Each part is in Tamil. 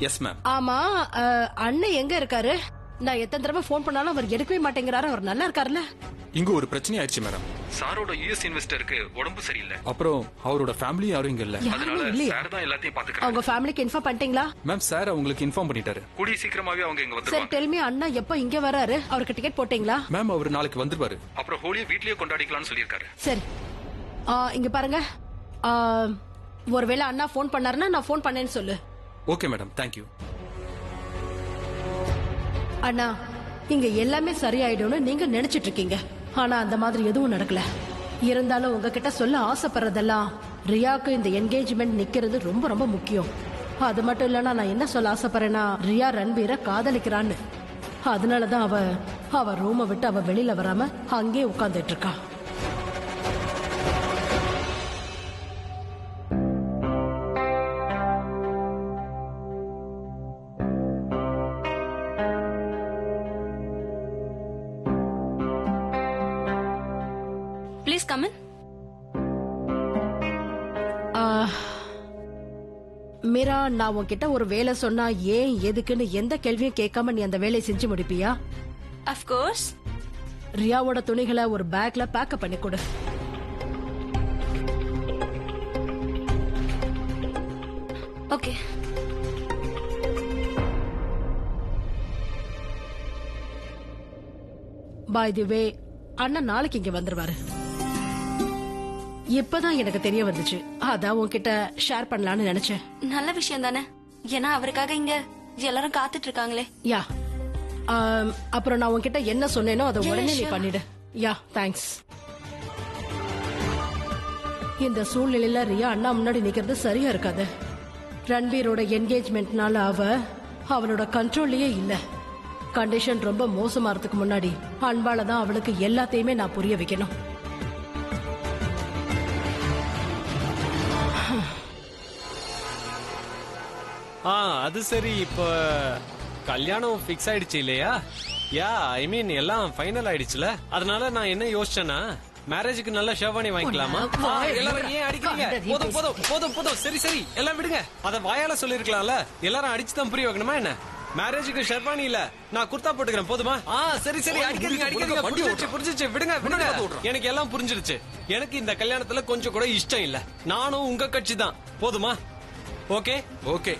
Yes ma'am. ஆமா, அண்ணன் எங்க இருக்காரு? நான் எத்தனை தடவை போன் பண்ணாலும் அவர் எடுக்கவே மாட்டேங்கிறாரு. அவர் நல்லா இருக்காருல்ல? இங்க ஒரு பிரச்சனை ஆயிடுச்சு மேடம். சாரோட யுஎஸ் இன்வெஸ்டருக்கு உடம்பு சரியில்லை. அப்புறம் அவரோட ஃபேமிலி யாரும் இங்க இல்ல. அதனால சார் தான் எல்லாத்தையும் பாத்துக்கறாங்க. அவங்க ஃபேமிலிக்கு இன்ஃபார்ம் பண்ணிட்டீங்களா? மேம், சார் அவங்களுக்கு இன்ஃபார்ம் பண்ணிட்டாரு. கூடிய சீக்கிரமாவே அவங்க இங்க வந்துருவாங்க. சரி, டெல் மீ, அண்ணா எப்ப இங்க வராரு? அவருக்கு டிக்கெட் போட்டீங்களா? மேம், அவர் நாளைக்கு வந்துருவாரு. அப்புறம் ஹோலியை வீட்லயே கொண்டாடிக்கலாம்னு சொல்லிருக்காரு. சரி, இங்க பாருங்க, ஒருவேளை அண்ணா போன் பண்ணாருன்னா நான் போன் பண்ணேன்னு சொல்லு. Okay madam, thank you. அண்ணா, இங்க எல்லாமே சரியாயிடும்னு நீங்க நினைச்சிட்டு இருக்கீங்க. ஆனா அந்த மாதிரி எதுவும் நடக்கல. இருந்தாலும் உங்ககிட்ட சொல்ல ஆசைப்படுறதெல்லாம், ரியாக்கு இந்த என்கேஜ்மெண்ட் நிக்கிறது ரொம்ப ரொம்ப முக்கியம். அது மட்டும் இல்லன்னா நான் என்ன சொல்ல ஆசைப்படுறேன்னா, ரியா ரன்பீரை காதலிக்கிறான்னு. அதனாலதான் அவ ரூமை விட்டு அவ வெளியில வராம அங்கே உட்கார்ந்துட்டு இருக்கா. Please come in. மீரா, நான் உன்கிட்ட ஒரு வேலை சொன்னா ஏன் எதுக்குன்னு எந்த கேள்வியும் கேட்காம நீ அந்த வேலையை செஞ்சு முடிப்பியா? Of course. ரியாவோட துணிகளை ஒரு பேக்ல பேக்கப் பண்ணி கொடு. Okay. By the way, அண்ணன் நாளைக்கு இங்க வந்துருவாரு. இப்பதான் எனக்கு தெரிய வந்துச்சு. அதான் உன்கிட்ட ஷேர் பண்ணலாம்னு நினைச்சேன். நல்ல விஷயம் தானே, ஏன்னா அவருக்காக இங்க எல்லாரும் காத்துட்டு இருக்காங்களே. யா, அப்புறம் நான் உன்கிட்ட என்ன சொன்னேனோ அதை உடனே நீ பண்ணிடு. யா, தேங்க்ஸ். இந்த சூழ்நிலையில ரியா அண்ணா முன்னாடி நிக்கிறது சரியா இருக்காது. ரன்பீரோட என்கேஜ்மெண்ட்னால அவளோட கண்ட்ரோல்லயே இல்ல. கண்டிஷன் ரொம்ப மோசமாறதுக்கு முன்னாடி அன்பால தான் அவளுக்கு எல்லாத்தையுமே நான் புரிய வைக்கணும். அது சரி, இப்ப கல்யாணம் பிக்ஸ் ஆயிடுச்சு இல்லையா? யா, ஐ மீன் எல்லாம் ஃபைனல் ஆயிடுச்சுல. அதனால நான் என்ன யோசிச்சேன்னா, மேரேஜுக்கு நல்ல ஷெர்வானி வாங்கிக்கலாமா? எல்லாரும் ஏன் அடிக்கிறீங்க? போதும் போதும் போதும் போதும், சரி சரி எல்லாம் விடுங்க. அத வாயால சொல்லிருக்கலாம்ல. எல்லாரும் அடிச்சுதான் புரிய வைக்கணுமா என்ன? மேரேஜுக்கு ஷெர்வானி இல்ல, நான் குர்தா போட்டுக்கிறேன் போதுமா? சரி சரி, அடிக்கிறீங்க அடிக்கிறீங்க, புரிஞ்சிருச்சு விடுங்க விடுங்க. எனக்கு எல்லாம் புரிஞ்சிருச்சு. எனக்கு இந்த கல்யாணத்துல கொஞ்சம் கூட இஷ்டம் இல்ல. நானும் உங்க கட்சி தான், போதுமா? Okay okay.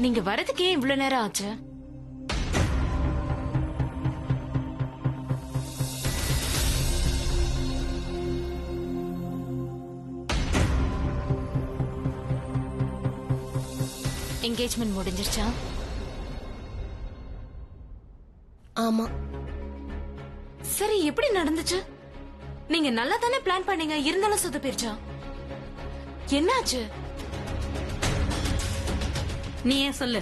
நீங்க வரதுக்கே இவ்வளவு நேரம் ஆச்சு? என்கேஜ்மெண்ட் முடிஞ்சிருச்சா? ஆமா. சரி, எப்படி நடந்துச்சு? நீங்க நல்லா தானே பிளான் பண்ணீங்க, இருந்தாலும் சுத்த போயிருச்சா? என்னாச்சு? நீ ஏன் சொல்லு.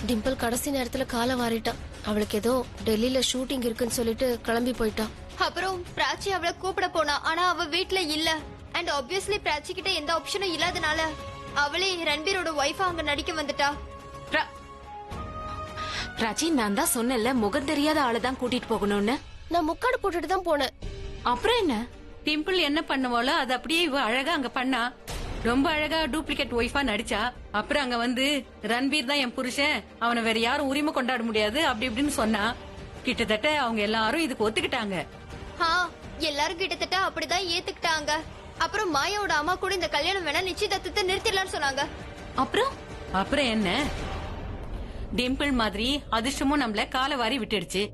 டிம்பிள் கடைசி நேரத்துல காலை வாரிட்டான். அவளுக்கு ஏதோ டெல்லியில ஷூட்டிங் இருக்குன்னு சொல்லிட்டு கிளம்பி போயிட்டான். அப்புறம் பிராச்சி அவளை கூப்பிட போனா, ஆனா அவ வீட்ல இல்ல. அண்ட் ஆப்வியஸ்லி பிராச்சி கிட்ட எந்த ஆப்ஷனும் இல்லாதனால அவளே ரன்பீரோட ஒய்ஃபா அங்க நடிக்க வந்துட்டா. பிராச்சி, நான் தான் சொன்னேன்ல, முகம் தெரியாத ஆளை தான் கூட்டிட்டு போகணும்னு. நான் முக்காடு போட்டுட்டு தான் போனேன். அப்புறம் என்ன? டிம்பிள் என்ன பண்ணுவாளோ அது அப்படியே இவ அழகா அங்க பண்ணா. ரொம்ப அழகா டூப்ளிகேட் ஒய்ஃபா நடிச்சா. அப்புறம் அங்க வந்து ரன்பீர் தான் என் புருஷன், அவனை வேற யாரும் உரிமை கொண்டாட முடியாது அப்படி இப்படின்னு சொன்னா. கிட்டத்தட்ட அவங்க எல்லாரும் இதுக்கு ஒத்துக்கிட்டாங்க. எல்லாரும் கிட்டத்தட்ட அப்படிதான் ஏத்துக்கிட்டாங்க. அப்புறம் மாயாவோட அம்மா கூட இந்த கல்யாணம் வேணா, நிச்சயதார்த்தத்தை நிறுத்திடலாம்னு சொன்னாங்க. அப்புறம் என்ன, டிம்பிள் மாதிரி அதிர்ஷ்டமும் நம்மள கால வாரி விட்டுடுச்சு.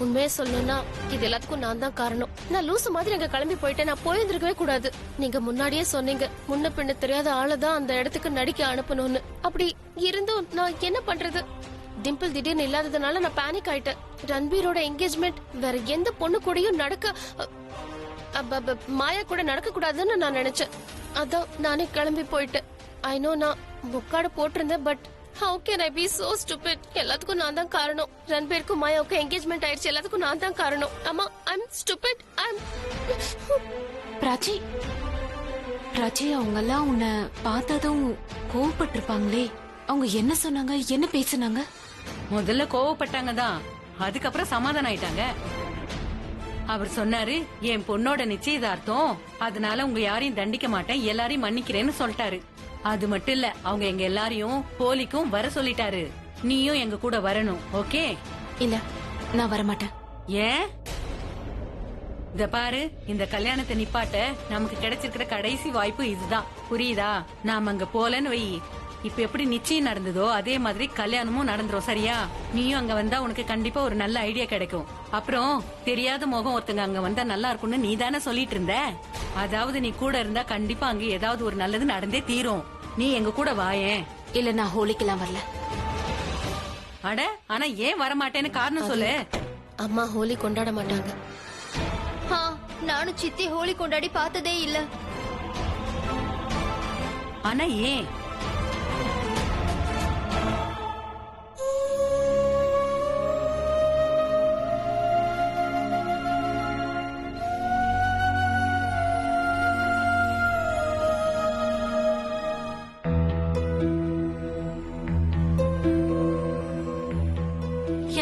உண்மையே சொல்லணும்னா இது எல்லாத்துக்கும் நான் தான் காரணம். நான் லூசு மாதிரி அங்க கிளம்பி போயிட்டேன். நான் போயிருந்திருக்கவே கூடாது. நீங்க முன்னாடியே சொன்னீங்க, முன்ன பின்ன தெரியாத ஆளுதான் அந்த இடத்துக்கு நடிக்க அனுப்பணும்னு. அப்படி இருந்தும் நான் என்ன பண்றது? டிம்பிள் திடீர்னு இல்லாததுனால நான் பேனிக் ஆயிட்டேன். ரன்பீரோட என்கேஜ்மெண்ட் வேற எந்த பொண்ணு கூடயும் நடக்க மாயா கூட நடக்க கூடாதுன்னு நான் நினைச்சேன். அதான் நானே கிளம்பி போயிட்டேன். ஐ நோ நான் முக்காடு போட்டிருந்தேன், but how can I be so stupid? எல்லாத்துக்கும் நான் தான் காரணம். ரன்பீருக்கும் மாயாவுக்கும் என்கேஜ்மெண்ட் ஆயிடுச்சு. எல்லாத்துக்கும் நான் தான் காரணம். அம்மா, ஐ அம் ஸ்டூபிட். பிராச்சி பிராச்சி, அவங்க எல்லாம் உன்னை பார்த்ததும் கோவப்பட்டிருப்பாங்களே. அவங்க என்ன சொன்னாங்க, என்ன பேசுனாங்க? முதல்ல கோவப்பட்டாங்க தான், அதுக்கப்புறம் சமாதானம் ஆயிட்டாங்க. அவர் சொன்னாரு, என் பொண்ணோட நிச்சயதார்த்தம், அதனால உங்க யாரையும் தண்டிக்க மாட்டேன், எல்லாரையும் மன்னிக்கிறேன்னு சொல்லிட்டாரு. அது மட்டும் இல்ல, அவங்க எங்க எல்லாரையும் ஹோலிக்கும் வர சொல்லிட்டாரு. நீயும் எங்க கூட வரணும், ஓகே? இல்ல, நான் வரமாட்டேன். ஏன்? இத பாரு, இந்த கல்யாணத்தை நிப்பாட்ட நமக்கு கிடைச்சிருக்கிற கடைசி வாய்ப்பு இதுதான், புரியுதா? நாம அங்க போலன்னு வை, இப்ப எப்படி நிச்சயம் நடந்ததோ அதே மாதிரி கல்யாணமும் நடந்துரும், சரியா? நீயும் அங்க வந்தா உனக்கு கண்டிப்பா ஒரு நல்ல ஐடியா கிடைக்கும். அப்புறம் தெரியாத முகம் ஒருத்தங்க அங்க வந்தா நல்லா இருக்கும்னு நீ தானே சொல்லிட்டு இருந்த. அதாவது நீ கூட இருந்தா கண்டிப்பா அங்க ஏதாவது ஒரு நல்லது நடந்தே தீரும். நீ எங்க கூட வாயேன். இல்ல, நான் ஹோலிக்கெல்லாம் வரல. அட, ஆனா ஏன் வரமாட்டேன்னு காரணம் சொல்லு. அம்மா ஹோலி கொண்டாட மாட்டாங்க. நானும் சித்தி ஹோலி கொண்டாடி பார்த்ததே இல்ல. ஆனா ஏன்?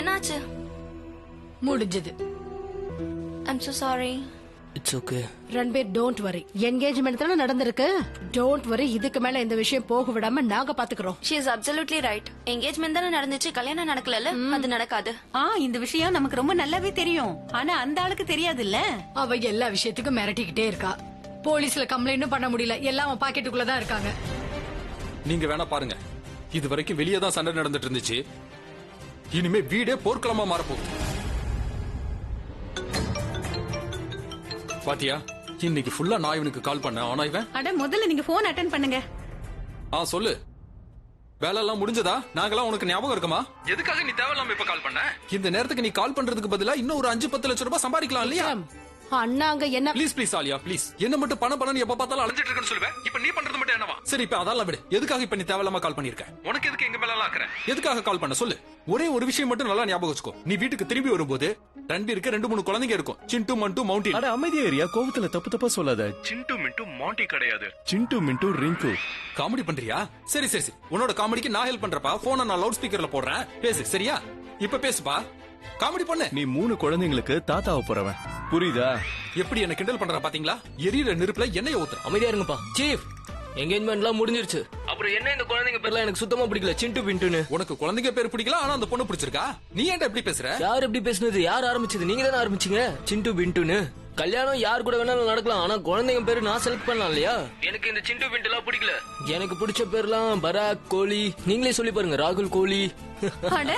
என்னாச்சு? முடிஞ்சது. I'm so sorry. It's okay. Ranbir, don't worry. Engagement தானே நடந்திருக்கு. Don't worry. இதுக்கு மேல இந்த விஷயம் போக விடாம நாங்க பாத்துக்கிறோம். She is absolutely right. Engagement தானே நடந்துச்சு, கல்யாணம் நடக்கல. அது நடக்காது. இந்த விஷயம் நமக்கு ரொம்ப நல்லாவே தெரியும். ஆனா அந்த ஆளுக்கு தெரியாது இல்ல. அவ எல்லா விஷயத்துக்கும் மிரட்டிக்கிட்டே இருக்கா. போலீஸ்ல கம்ப்ளைண்டும் பண்ண முடியல, எல்லாம் அவன் பாக்கெட்டுக்குள்ளதான் இருக்காங்க. நீங்க வேணா பாருங்க, இது வரைக்கும் வெளியே தான் சண்டை நடந்துட்டு இருந்துச்சு. இனிமே வீடே போர்க்களமா மாறப்போகுது. பாத்தியா, இன்னைக்கு ஃபுல்லா நான் இவனுக்கு கால் பண்ணேன். ஆனா இவன் அட, முதல்ல நீங்க போன் அட்டெண்ட் பண்ணுங்க. சொல்லு, வேலை எல்லாம் முடிஞ்சதா? நாங்கெல்லாம் உனக்கு ஞாபகம் இருக்குமா? எதுக்காக நீ தேவையில்லாம இப்ப கால் பண்ண? இந்த நேரத்துக்கு நீ கால் பண்றதுக்கு பதிலா இன்னும் ஒரு 5-10 லட்சம் ரூபாய் சம்பாதிக்கலாம் இல்லையா? அண்ணா அங்க என்ன? Please Alia, please. என்ன மட்டும் பணம் எப்ப பார்த்தாலும் அலைஞ்சிட்டு இருக்கேன்னு சொல்லுவேன். இப்ப நீ பண்றது மட்டும் என்னவா? சரி, இப்ப அதெல்லாம் விடு. எதுக்காக இப்ப நீ தேவையில்லாம கால் பண்ணிருக்க? உனக்கு எதுக்கு எங்க மேல ஆக்குற? எதுக்காக கால் பண்ண சொல்லு. ஒரே ஒரு விஷயம் மட்டும் நல்லா ஞாபகம் வச்சுக்கோ. நீ வீட்டுக்கு திரும்பி வரும்போது ரன்பீருக்கு 2-3 குழந்தைங்க இருக்கும். சிண்டு, மண்டு, மவுண்டி. அட அமைதியா ஏரியா, கோவத்துல தப்பா சொல்லாத. சிண்டு மிண்டு மாண்டி கிடையாது, சிண்டு மிண்டு ரிங்கு. காமெடி பண்றியா? சரி சரி சரி, உன்னோட காமெடிக்கு நான் ஹெல்ப் பண்றப்பா. போனை நான் லவுட் ஸ்பீக்கர்ல போடுறேன், பேசு. சரியா? இப்ப பேசுப்பா, காமெடி பண்ணு. நீ 3 குழந்தைங்களுக்கு தாத்தாவை போறவன், புரியுதா? எப்படி என்ன கிண்டல் பண்ற பாத்தீங்களா? எரியிற நெருப்புல எண்ணெய ஊத்துற. அமைதியா இருங்கப்பா. சீஃப், என்கேஜ்மெண்ட்லாம் முடிஞ்சிருச்சு. அப்புறம் என்ன இந்த குழந்தைங்க பேர்லாம் எனக்கு சுத்தமா பிடிக்கல. சிண்டு பிண்டுன்னு. உனக்கு குழந்தைங்க பேர் பிடிக்கல, ஆனா அந்த பொண்ணு பிடிச்சிருக்கா. நீ ஏன்டா எப்படி பேசுற? யார் எப்படி பேசுனது? யார் ஆரம்பிச்சது? நீங்க தானே ஆரம்பிச்சீங்க. சிண்டு பிண்டுன்னு. கல்யாணம் யார் கூட வேணாலும் நடக்கலாம், ஆனா குழந்தைங்க பேரு நான் செலக்ட் பண்ணலாம் இல்லையா? எனக்கு இந்த சிண்டு பிண்டு எல்லாம் பிடிக்கல. எனக்கு பிடிச்ச பேர்லாம் பராக், கோலி. நீங்களே சொல்லி பாருங்க, ராகுல், கோலி. அட,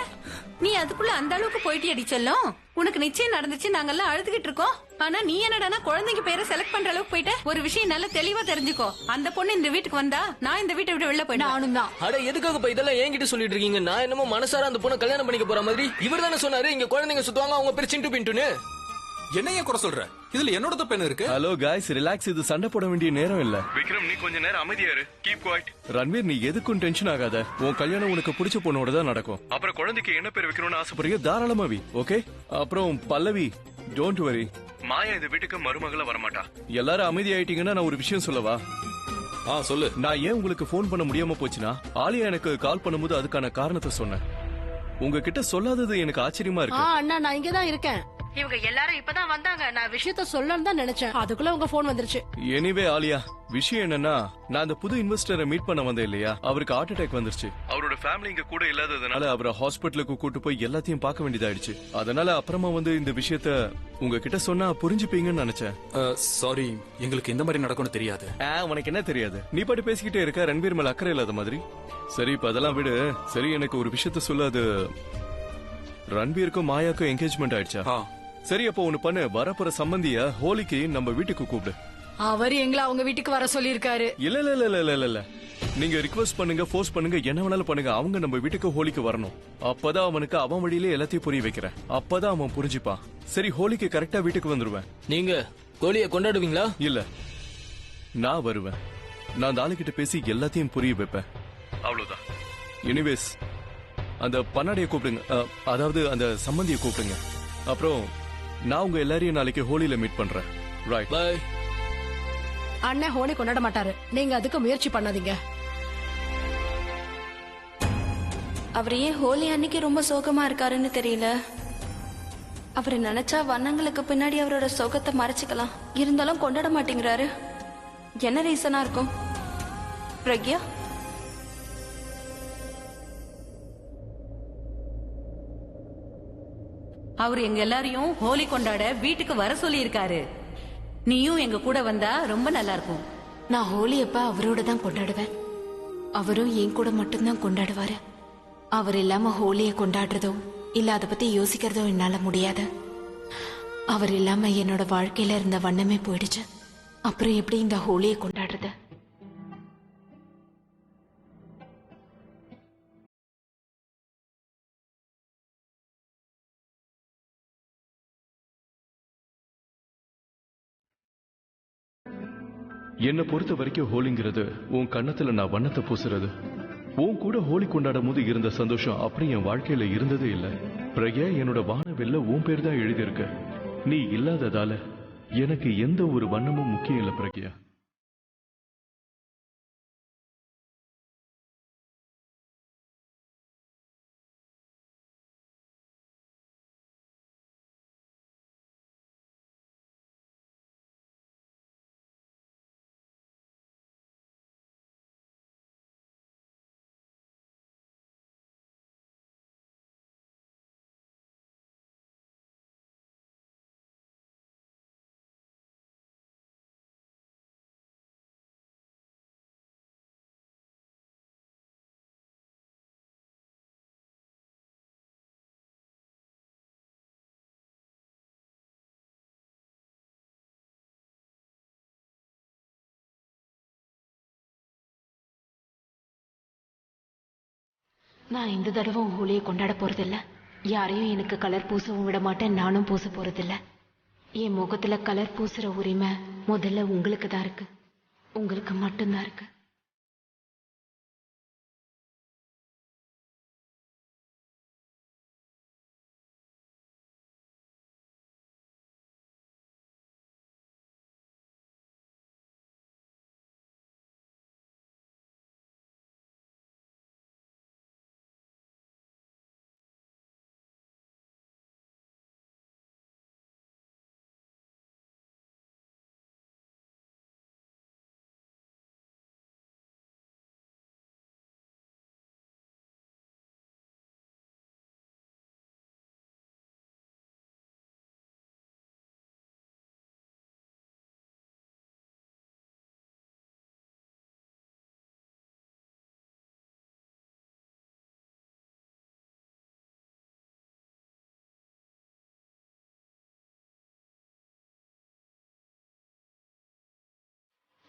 நீ அதுக்குள்ள அந்த அளவுக்கு போயிட்டியடி செல்லம். உனக்கு நிச்சயம் நடந்துச்சு, நாங்கெல்லாம் அழுதுகிட்டு இருக்கோம். ஆனா நீ என்னடானா குழந்தைங்க பேரை செலக்ட் பண்ற அளவுக்கு போயிட்ட. ஒரு விஷயம் நல்லா தெளிவா தெரிஞ்சுக்கோ. அந்த பொண்ணு இந்த வீட்டுக்கு வந்தா நான் இந்த வீட்டை விட்டு வெளில போயிட்டேன். நானும் தான். அட, எதுக்காக போய் இதெல்லாம் என்கிட்ட சொல்லிட்டு இருக்கீங்க? நான் என்னமோ மனசார அந்த பொண்ணை கல்யாணம் பண்ணிக்க போற மாதிரி. இவர் தானே சொன்னாரு இங்க குழந்தைங்க சுத்துவாங்க, அவங்க பேர் சிண்டு பிண்டுன்னு. என்னைய குறை சொல்ற? இதுல என்னோட தப்பு என்ன இருக்கு? Hello guys, relax. இது சண்டை போட வேண்டிய நேரம் இல்ல. விக்ரம், நீ கொஞ்ச நேரம் அமைதியா இரு. Keep quiet. ரன்வீர், நீ எதுக்கும் டென்ஷன் ஆகாத. உன் கல்யாணம் உனக்கு பிடிச்ச பொண்ணோட தான் நடக்கும். அப்புறம் குழந்தைக்கு என்ன பேர் வைக்கணும்னு ஆசைப்படுறீங்க? தாராளமா வி. ஓகே. அப்புறம் பல்லவி, டோன்ட் வரி. மாயா இந்த வீட்டுக்கு மருமகள வரமாட்டா. எல்லாரும் அமைதி ஆயிட்டீங்கன்னா நான் ஒரு விஷயம் சொல்லவா? சொல்லு. நான் ஏன் உங்களுக்கு போன் பண்ண முடியாம போச்சுன்னா, ஆலியா எனக்கு கால் பண்ணும்போது அதுக்கான காரணத்தை சொன்னேன். உங்ககிட்ட சொல்லாதது எனக்கு ஆச்சரியமா இருக்கு. அண்ணா, நான் இங்கதான் இருக்கேன். இவங்க எல்லாரும் இப்பதான் வந்தாங்க. நான் விஷயத்த சொல்லணும்னு தான் நினைச்சேன், அதுக்குள்ள உங்க போன் வந்துருச்சு. எனிவே ஆலியா, விஷயம் என்னன்னா, நான் அந்த புது இன்வெஸ்டரை மீட் பண்ண வந்தேன் இல்லையா, அவருக்கு ஹார்ட் அட்டாக் வந்துருச்சு. அவரோட ஃபேமிலி இங்க கூட இல்லாததுனால அவரை ஹாஸ்பிட்டலுக்கு கூட்டு போய் எல்லாத்தையும் பார்க்க வேண்டியதாயிடுச்சு. அதனால அப்புறமா இந்த விஷயத்த உங்ககிட்ட சொன்னா புரிஞ்சுப்பீங்கன்னு நினைச்சேன். சாரி, எங்களுக்கு இந்த மாதிரி நடக்கும்னு தெரியாது. உனக்கு என்ன தெரியாது? நீ பாட்டு பேசிக்கிட்டே இருக்க, ரன்பீர் மேல அக்கறை இல்லாத மாதிரி. சரி, இப்ப அதெல்லாம் விடு. சரி, எனக்கு ஒரு விஷயத்த சொல்ல. அது ரன்பீருக்கும் மாயாக்கும் என்கேஜ்மெண்ட் ஆயிடுச்சா? சரி, அப்போ ஒண்ணு பண்ணு. வரப்போற சம்பந்திய ஹோலிக்கு நம்ம வீட்டுக்கு கூப்பிடு. அவர் எங்களை அவங்க வீட்டுக்கு வர சொல்லிருக்காரு. இல்ல இல்ல இல்ல இல்ல இல்ல இல்ல, நீங்க ரிக்வெஸ்ட் பண்ணுங்க, ஃபோர்ஸ் பண்ணுங்க, என்ன வேணாலும் பண்ணுங்க. அவங்க நம்ம வீட்டுக்கு ஹோலிக்கு வரணும். அப்பதான் அவனுக்கு அவன் வழியிலே எல்லாத்தையும் புரிய வைக்கிறேன். அப்பதான் அவன் புரிஞ்சுப்பான். சரி, ஹோலிக்கு கரெக்டா வீட்டுக்கு வந்துருவேன். நீங்க கோழியை கொண்டாடுவீங்களா? இல்ல, நான் வருவேன். நான் அந்த ஆளுகிட்ட பேசி எல்லாத்தையும் புரிய வைப்பேன். அவ்வளவுதான். எனிவேஸ், அந்த பண்ணாடியை கூப்பிடுங்க. அதாவது அந்த சம்பந்தியை கூப்பிடுங்க. அப்புறம் நான் உங்க எல்லாரையும் நாளைக்கு ஹோலியில மீட் பண்றேன். Right, bye. அண்ணன் ஹோலி கொண்டாட மாட்டாரு, நீங்க அதுக்கு முயற்சி பண்ணாதீங்க. அவர் ஏன் ஹோலி அன்னைக்கு ரொம்ப சோகமா இருக்காருன்னு தெரியல. அவர் நினைச்சா வண்ணங்களுக்கு பின்னாடி அவரோட சோகத்தை மறைச்சுக்கலாம். இருந்தாலும் கொண்டாட மாட்டேங்கிறாரு. என்ன ரீசனா இருக்கும்? பிரக்யா, அவர் எங்க எல்லாரையும் ஹோலி கொண்டாட வீட்டுக்கு வர சொல்லி இருக்காரு. நீயும் எங்க கூட வந்தா ரொம்ப நல்லா இருக்கும். நான் ஹோலி அப்ப அவரோட தான் கொண்டாடுவேன். அவரும் என் கூட மட்டும்தான் கொண்டாடுவாரு. அவர் இல்லாம ஹோலியை கொண்டாடுறதோ இல்ல அதை பத்தி யோசிக்கிறதோ என்னால முடியாது. அவர் இல்லாம என்னோட வாழ்க்கையில இருந்த வண்ணமே போயிடுச்சு. அப்புறம் எப்படி இந்த ஹோலியை கொண்டாடுறது? என்னை பொறுத்த வரைக்கும் ஹோலிங்கிறது உன் கண்ணத்துல நான் வண்ணத்தை பூசுறது. உன் கூட ஹோலி கொண்டாடும் போது இருந்த சந்தோஷம் அப்படி என் வாழ்க்கையில இருந்ததே இல்ல. பிரக்யா, என்னோட வானவில்ல உன் பேர் தான் எழுதியிருக்க. நீ இல்லாததால எனக்கு எந்த ஒரு வண்ணமும் முக்கியம் இல்ல பிரக்யா. நான் இந்த தடவை ஹோலியை கொண்டாட போறதில்ல. யாரையும் எனக்கு கலர் பூசவும் விட மாட்டேன். நானும் பூச போறதில்ல. என் முகத்துல கலர் பூசுற உரிமை முதல்ல உங்களுக்கு தான் இருக்கு. உங்களுக்கு மட்டும்தான் இருக்கு.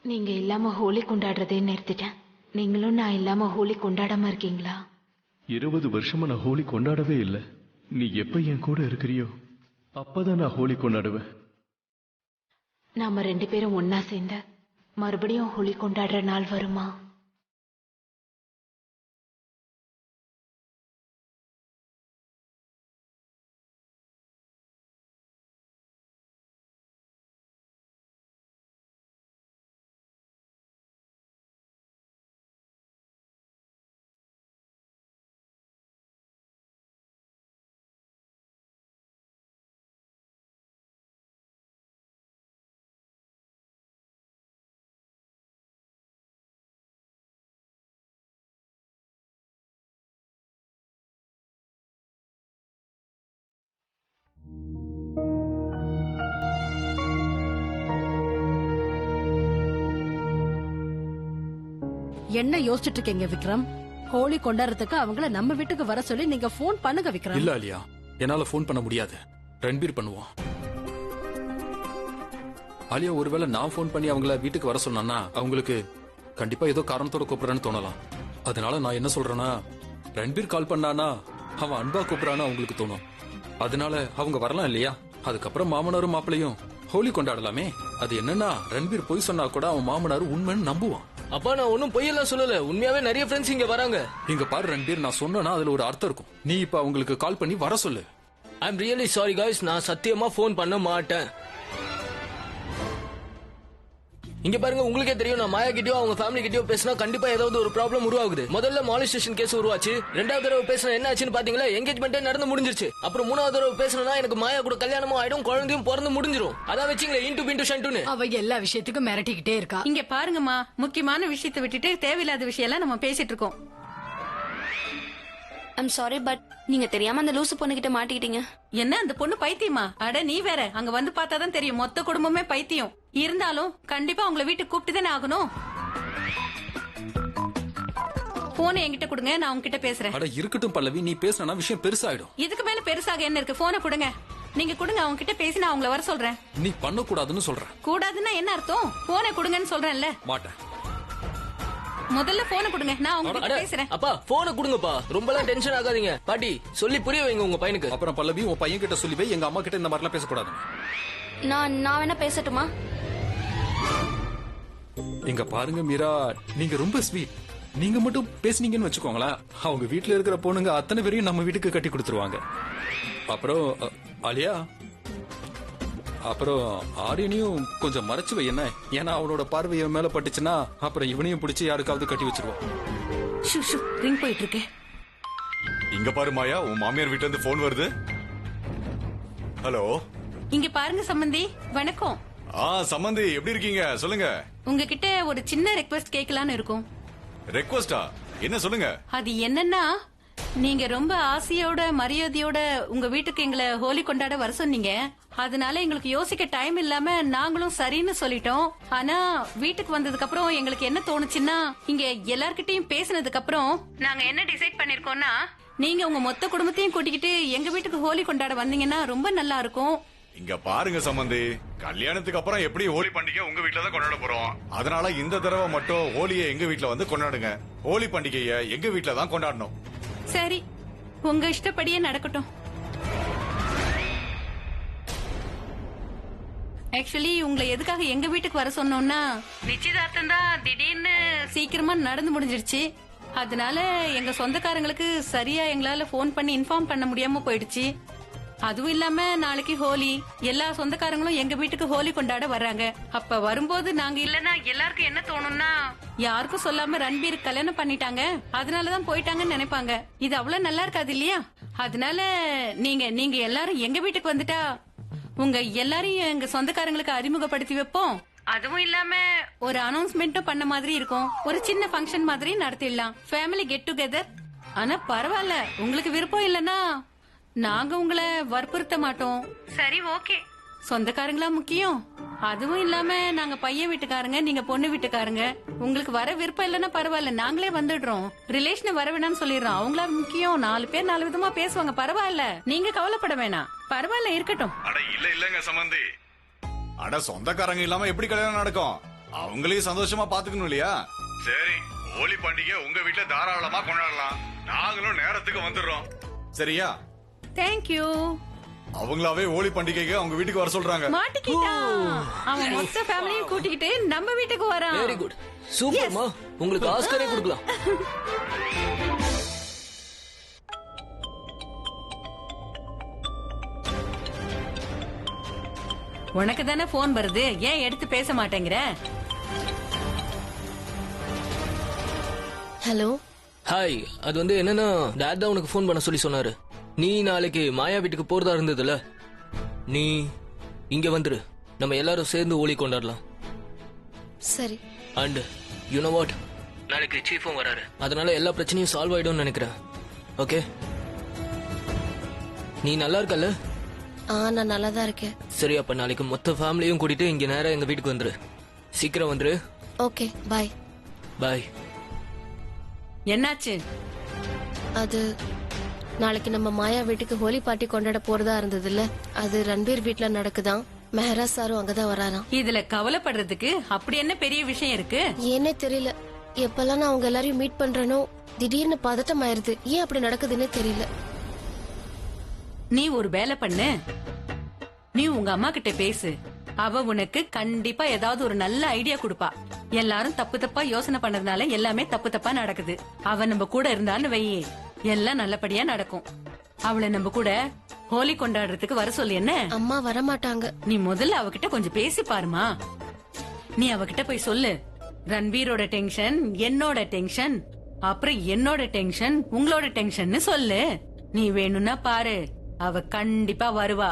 நீங்க இல்லாம ஹோலி கொண்டாடுறதே நிறுத்திட்டேன். நீங்களும் நான் இல்லாம ஹோலி கொண்டாடாம இருக்கீங்களா? 20 வருஷமா நான் ஹோலி கொண்டாடவே இல்லை. நீ எப்ப என் கூட இருக்கிறியோ அப்பதான் நான் ஹோலி கொண்டாடுவேன். நாம 2 பேரும் ஒன்னா சேர்ந்த மறுபடியும் ஹோலி கொண்டாடுற நாள் வருமா? என்ன யோசிச்சுட்டு இருக்கீங்க விக்ரம்? ஹோலி கொண்டாடுறதுக்கு அவங்கள நம்ம வீட்டுக்கு வர சொல்லி நீங்க போன் பண்ணுங்க விக்ரம். இல்ல அலியா, என்னால போன் பண்ண முடியாது. ரன்பீர் பண்ணுவோம். ஆலியா, ஒருவேளை நான் போன் பண்ணி அவங்கள வீட்டுக்கு வர சொன்னா அவங்களுக்கு கண்டிப்பா ஏதோ காரணத்தோட கூப்பிடுறேன்னு தோணலாம். அதனால நான் என்ன சொல்றேன்னா, ரன்பீர் கால் பண்ணானா அவன் அன்பா கூப்பிடறான்னு அவங்களுக்கு தோணும். அதனால அவங்க வரலாம் இல்லையா? அதுக்கப்புறம் மாமனாரும் மாப்பிளையும் ஹோலி கொண்டாடலாமே. அது என்னன்னா ரன்பீர் பொய் சொன்னா கூட அவன் மாமனார் உண்மைன்னு நம்புவான். அப்பா நான் ஒன்னும் பொய்யெல்லாம் சொல்லல, உண்மையாவே நிறைய ஃப்ரெண்ட்ஸ் இங்க வராங்க. இங்க பாரு ரன்பீர், நான் சொன்னா அதுல ஒரு அர்த்தம் இருக்கும். நீ இப்ப அவங்களுக்கு கால் பண்ணி வர சொல்லு. I am really sorry guys, நான் சத்தியமா ஃபோன் பண்ண மாட்டேன். இங்க பாருங்க, உங்களுக்கே தெரியும் நான் மாயா கிட்டயோ அவங்க ஃபேமிலி கிட்டயோ பேசினா கண்டிப்பா ஏதாவது ஒரு ப்ராப்ளம் உருவாகுது. முதல்ல மாலிஸ்டேஷன் கேஸ் உருவாச்சு, ரெண்டாவது தடவை பேசினா என்ன ஆச்சுன்னு பாத்தீங்களா, எங்கேஜ்மெண்டே நடந்து முடிஞ்சிருச்சு. அப்புறம் மூணாவது தடவை பேசினா எனக்கு மாயா கூட கல்யாணமும் ஆயிடும், குழந்தையும் பிறந்து முடிஞ்சிரும். அதான் வச்சுங்களே இன்டு பின்டு ஷண்டுன்னு. அவ எல்லா விஷயத்துக்கும் மிரட்டிக்கிட்டே இருக்கா. இங்க பாருங்கம்மா, முக்கியமான விஷயத்தை விட்டுட்டு தேவையில்லாத விஷயம் எல்லாம் நம்ம பேசிட்டு இருக்கோம். ஐம் சாரி, பட் நீங்க தெரியாம அந்த லூசு பொண்ணுகிட்ட மாட்டிக்கிட்டீங்க. என்ன அந்த பொண்ணு பைத்தியமா? அட நீ வேற, அங்க வந்து பார்த்தாதான் தெரியும் மொத்த குடும்பமே பைத்தியம். இருந்தாலும் கண்டிப்பா உங்களை வீட்டுக்கு கூப்பிட்டு தானே ஆகணும். போனை என்கிட்ட கொடுங்க, நான் உங்ககிட்ட பேசுறேன். அட இருக்கட்டும் பல்லவி, நீ பேசினா விஷயம் பெருசாயிடும். இதுக்கு மேல பெருசாக என்ன இருக்கு? போனை கொடுங்க, நீங்க கொடுங்க, அவங்க கிட்ட பேசி நான் அவங்கள வர சொல்றேன். நீ பண்ண கூடாதுன்னு சொல்ற. கூடாதுன்னா என்ன அர்த்தம்? போனை கொடுங்கன்னு சொல்றேன்ல. மாட்டேன். முதல்ல போனை கொடுங்க, நான் அவங்க கிட்ட பேசுறேன். அப்பா போனை கொடுங்கப்பா, ரொம்பலாம் டென்ஷன் ஆகாதீங்க. பாட்டி சொல்லி புரிய வைங்க உங்க பையனுக்கு. அப்புறம் பல்லவி, உன் பையன் கிட்ட சொல்லி வை, எங்க அம்மா கிட்ட இந்த மாதிரிலாம் பேசக்கூடாது. நான் வேணா பேசட்டுமா? இங்க பாருங்க மீரா, நீங்க ரொம்ப ஸ்வீட். நீங்க மட்டும் பேசுனீங்கன்னு வச்சுக்கோங்களேன், அவங்க வீட்டுல இருக்கிற பொண்ணுங்க அத்தனை பேரையும் நம்ம வீட்டுக்கு கட்டி கொடுத்துருவாங்க. அப்புறம் ஆலியா, அப்புறம் ஆரியனையும் கொஞ்சம் மறைச்சு வை என்ன, ஏன்னா அவனோட பார்வை மேல பட்டுச்சுன்னா அப்புறம் இவனையும் பிடிச்சி யாருக்காவது கட்டி வச்சிருவோம். ரிங் போயிட்டு இருக்கேன். இங்க பாரு மாயா, உன் மாமியார் வீட்ல இருந்து போன் வருது. ஹலோ. இங்க பாருங்க சம்பந்தி, வணக்கம். சம்பந்தி எப்படி இருக்கீங்க? சொல்லுங்க. உங்ககிட்ட ஒரு சின்ன ரெக்வெஸ்ட் கேட்கலான்னு இருக்கும். ரெக்வெஸ்டா? என்ன சொல்லுங்க. அது என்னன்னா, நீங்க ரொம்ப ஆசையோட மரியாதையோட உங்க வீட்டுக்கு எங்களை ஹோலி கொண்டாட வர சொன்னீங்க. அதனால எங்களுக்கு யோசிக்க டைம் இல்லாம நாங்களும் சரின்னு சொல்லிட்டோம். ஆனா வீட்டுக்கு வந்ததுக்கு அப்புறம் எங்களுக்கு என்ன தோணுச்சுன்னா, இங்க எல்லார்கிட்டயும் பேசினதுக்கு அப்புறம் நாங்க என்ன டிசைட் பண்ணிருக்கோம்னா, நீங்க உங்க மொத்த குடும்பத்தையும் கூட்டிக்கிட்டு எங்க வீட்டுக்கு ஹோலி கொண்டாட வந்தீங்கன்னா ரொம்ப நல்லா இருக்கும். இங்க பாருங்க சம்பந்தி, கல்யாணத்துக்கு அப்புறம் எப்படி ஹோலி பண்டிகை உங்க வீட்ல தான் கொண்டாட போறோம். அதனால இந்த தடவை மட்டும் ஹோலியை எங்க வீட்ல வந்து கொண்டாடுங்க. ஹோலி பண்டிகையை எங்க வீட்ல தான் கொண்டாடணும். சரி, உங்க இஷ்டப்படியே நடக்கட்டும். ஆக்சுவலி உங்களை எதுக்காக எங்க வீட்டுக்கு வர சொன்னோம்னா, நிச்சயதார்த்தம் தான் திடீர்னு சீக்கிரமா நடந்து முடிஞ்சிருச்சு. அதனால எங்க சொந்தக்காரங்களுக்கு சரியா எங்களால போன் பண்ணி இன்ஃபார்ம் பண்ண முடியாம போயிடுச்சு. அதுவும் இல்லாம நாளைக்கு ஹோலி, எல்லா சொந்தக்காரங்களும் எங்க வீட்டுக்கு ஹோலி கொண்டாட வர்றாங்க. அப்ப வரும்போது நாங்க இல்லன்னா எல்லாருக்கும் என்ன தோணும்னா, யாருக்கும் சொல்லாம ரன்பீர் கல்யாணம் பண்ணிட்டாங்க, அதனாலதான் போயிட்டாங்கன்னு நினைப்பாங்க. இது அவ்வளவு நல்லா இருக்காது இல்லையா? அதனால நீங்க எல்லாரும் எங்க வீட்டுக்கு வந்துட்டா உங்க எல்லாரையும் எங்க சொந்தக்காரங்களுக்கு அறிமுகப்படுத்தி வைப்போம். அதுவும் இல்லாம ஒரு அனௌன்ஸ்மெண்ட்டும் பண்ண மாதிரி இருக்கும். ஒரு சின்ன ஃபங்க்ஷன் மாதிரி நடத்திடலாம், ஃபேமிலி கெட் டுகெதர். ஆனா பரவாயில்ல, உங்களுக்கு விருப்பம் இல்லன்னா நாங்க உங்களை வற்புறுத்த மாட்டோம். சரி, ஓகே. சொந்தக்காரங்களா முக்கியம். அதுவும் இல்லாம நாங்க பையன் வீட்டுக்காரங்க, நீங்க பொண்ணு வீட்டுக்காரங்க. உங்களுக்கு வர விருப்பம் இல்லன்னா பரவாயில்ல, நாங்களே வந்துடுறோம். ரிலேஷனை வர வேணாம்னு சொல்லிடுறோம். அவங்களா முக்கியம். 4 பேர் 4 விதமா பேசுவாங்க, பரவாயில்ல. நீங்க கவலைப்பட வேணாம், பரவாயில்ல, இருக்கட்டும். அட இல்லங்க சம்பந்தி, அட சொந்தக்காரங்க இல்லாம எப்படி கல்யாணம் நடக்கும்? அவங்களையும் சந்தோஷமா பாத்துக்கணும் இல்லையா? சரி, ஹோலி பண்டிகை உங்க வீட்டுல தாராளமா கொண்டாடலாம். நாங்களும் நேரத்துக்கு வந்துடுறோம். சரியா? தேங்க்யூ. அவங்களாவே ஹோலி பண்டிகைக்கு அவங்க வீட்டுக்கு வர சொல்றாங்க. மாட்டிக்கிட்டான். அவன் மொத்த ஃபேமிலியும் கூட்டிக்கிட்டு நம்ம வீட்டுக்கு வரான். வெரி குட், சூப்பர்மா. உங்களுக்கு ஆஸ்கரே கொடுக்கலாம். உனக்கு தானே போன் வருது, ஏன் எடுத்து பேச மாட்டேங்கிற? ஹலோ. ஹாய். அது வந்து என்னன்னா, டாட் தான் உனக்கு ஃபோன் பண்ண சொல்லி சொன்னாரு. நீ நாளைக்கு மாயா வீட்டுக்கு போறதா இருந்ததுல, நீ இங்க வந்துரு, நம்ம எல்லாரும் சேர்ந்து ஹோலி கொண்டாடலாம். சரி. அண்ட் யூ நோ வாட், நாளைக்கு சீஃபும் வராரு, அதனால எல்லா பிரச்சனையும் சால்வ் ஆயிடும்னு நினைக்கிறேன். ஓகே, நீ நல்லா இருக்கல்ல? நான் நல்லா தான் இருக்கேன். சரி, அப்ப நாளைக்கு மொத்த ஃபேமிலியும் கூட்டிட்டு இங்க நேரா எங்க வீட்டுக்கு வந்துரு. சீக்கிரம் வந்துரு. ஓகே, பாய். பாய். என்னாச்சு? அது நாளைக்கு நம்ம மாயா வீட்டுக்கு ஹோலி பார்ட்டி கொண்டாட போறதா இருந்ததுல்ல, அது ரன்பீர் வீட்ல நடக்குதான். மெஹராஜ் சாரும் அங்கதான் வராராம். இதுல கவலைப்படுறதுக்கு அப்படி என்ன பெரிய விஷயம் இருக்கு? ஏன்னே தெரியல. எப்பெல்லாம் நான் அவங்க எல்லாரையும் மீட் பண்றேனோ திடீர்னு பதட்டம் ஆயிருது. ஏன் அப்படி நடக்குதுன்னே தெரியல. நீ ஒரு வேலை பண்ணு, நீ உங்க அம்மா கிட்ட பேசு. அவ உனக்கு கண்டிப்பா ஏதாவது ஒரு நல்ல ஐடியா கொடுப்பா. எல்லாரும் தப்பு தப்பா யோசனை பண்ணதுனால எல்லாமே தப்பு தப்பா நடக்குது. அவ நம்ம கூட இருந்தான்னு வையே, எல்லாம் நல்லபடியா நடக்கும். அவளை நம்ம கூட ஹோலி கொண்டாடுறதுக்கு வர சொல்லி என்ன? அம்மா வரமாட்டாங்க. நீ முதல்ல அவகிட்ட கொஞ்சம் பேசி பாருமா. நீ அவகிட்ட போய் சொல்லு, ரன்பீரோட டென்ஷன் என்னோட டென்ஷன், அப்புறம் என்னோட டென்ஷன் உங்களோட டென்ஷன் சொல்லு. நீ வேணும்னா பாரு, அவ கண்டிப்பா வருவா.